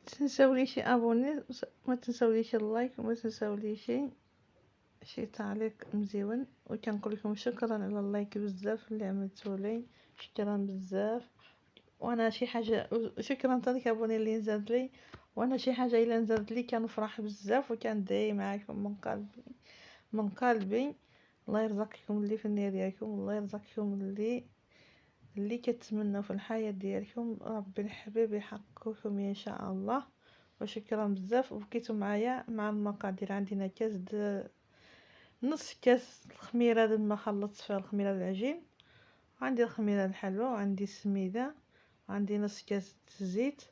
تنساوليش ابوني، ما تنساوليش اللايك، وما تنساوليش شي تعليق مزيون. وكنقول لكم شكرا على اللايك بزاف اللي عملتوا لي، شكرا بزاف. وانا شي حاجه شكرا تانيك ابوني اللي نزاد لي. وانا شي حاجه الا نزادت لي كنفرح بزاف وكندعي معاكم من قلبي من قلبي. الله يرزقكم اللي في النية ديالكم، الله يرزقكم اللي كتمنوا في الحياة ديالكم، ربي الحبيب يحققكم ان شاء الله. وشكرا بزاف. وبقيتوا معايا مع المقادير. عندنا كاس نص كاس الخميره ما خلطت فيها الخميره العجين، وعندي الخميره الحلوى، وعندي السميده، وعندي نص كاس الزيت،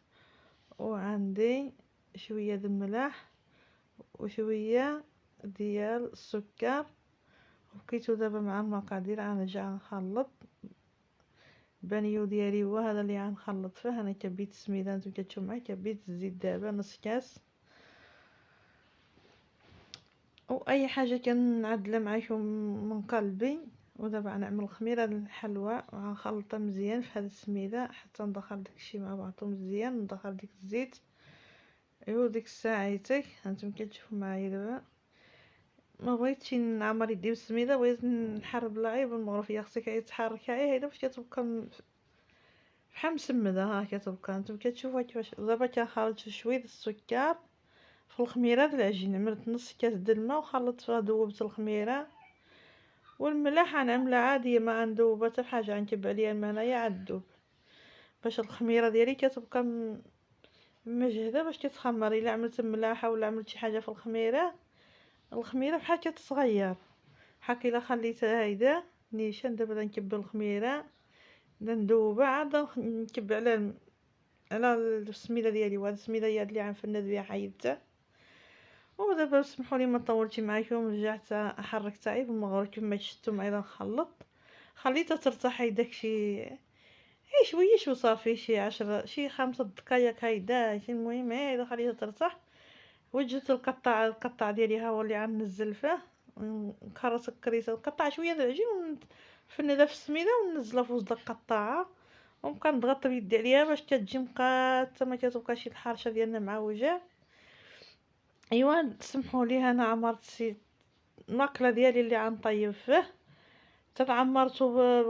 وعندي شويه د الملح وشويه ديال السكر. وبقيتو دابا مع المقادير غنرجع نخلط. البانيو ديالي هو هذا اللي غنخلط فيه. انا كبيت السميده، نتوما كتشوفوا معايا كبيت الزيت دابا نص كاس. واي حاجه كنعدلها معكم من قلبي. ودابا غنعمل الخميره الحلوى وغنخلطها مزيان في هذه السميده حتى ندخل داكشي مع بعضو مزيان، ندخل ديك الزيت. ايوا ديك الساعيتك هانتوما كتشوفوا معايا دابا. ما بغيتش نعمر يدي بالسميده، بغيت نحرب لعيب المغرفيه خصك يتحرك هيدا باش كتبقى بحال مسمده. ها كتبقى هانتوما كتشوفوا كيفاش. دابا كنخلط شويه السكر في الخميره د العجين. عملت نص كاس د الماء وخلطت فيها، ذوبت الخميره. والملح غنعملها عاديه، ما غندوبها حتى فحاجه، غنكب عليها الماء هنايا عاد دوب باش الخميره ديالي كتبقى مجهده باش كتخمر. الا عملت ملاحه ولا عملت شي حاجه في الخميره بحال كتصغير. بحال الا خليتها هيدا نيشان. دابا نكب الخميره ندوبها، عاد نكب على السميده ديالي. وهاد السميده هي اللي غنفند بها حيدتها. ودابا سمحوا لي ما طولتش معكم، رجعت حركت عيب المغرب كما شفتوا معايا نخلط. خليتها ترتاح داكشي شويه وصافي، شي 5 دقائق هيدا. المهم هيدا خليتها ترتاح. وجدت القطع ديالي ها هو اللي غنزل فيه. نكرس الكريسه نقطع شويه د العجين ونفندها في السميده وننزلها في وسط القطاعه. ونبقى نضغط بيدي عليها باش كتجي مقاته، ما كتبقاش الحرشه ديالنا معوجه. ايوا تسمحوا لي انا عمرت الماكله ديالي اللي غنطيب فيه. تدعمرتو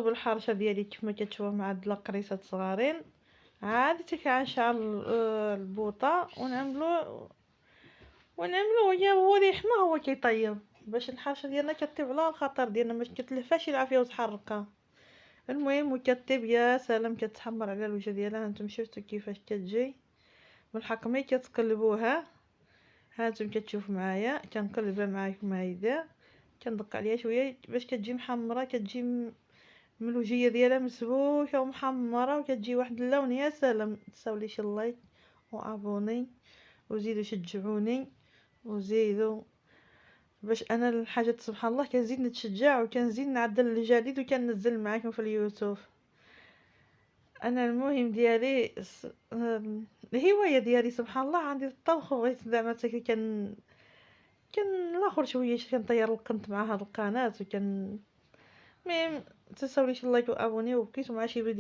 بالحرشه ديالي كيفما كتشوفوا مع هاد القريصات صغارين. عادي غنشعل البوطه ونعملو هو اللي يحمى هو كيطيب باش الحرشه ديالنا كطيب على الخطر ديالنا، باش كتلفاش العافيه وتحركها. المهم وكطيب يا سلام، كتحمر على الوجه ديالها. هانتوما شفتوا كيفاش كتجي بالحكمي كتقلبوها. هانتوما كتشوفوا معايا كنقلبها معاكم هيدا. كندق عليها شويه باش كتجي محمره، كتجي من الوجهيه ديالها مسبوكه ومحمره وكتجي واحد اللون يا سلام. تساوليش اللايك وابوني وزيدوا شجعوني وزيدوا باش انا الحاجات سبحان الله كنزيد نتشجع وكنزيد نعدل الجديد وكننزل معاكم في اليوتيوب. انا المهم ديالي الهوايه ديالي سبحان الله عندي الطبخ. وبغيت زعما كان الاخر شويه كنطير القنت مع هاد القناه. المهم تنساوليش اللايك وابوني. وبقيتوا مع شي فيديو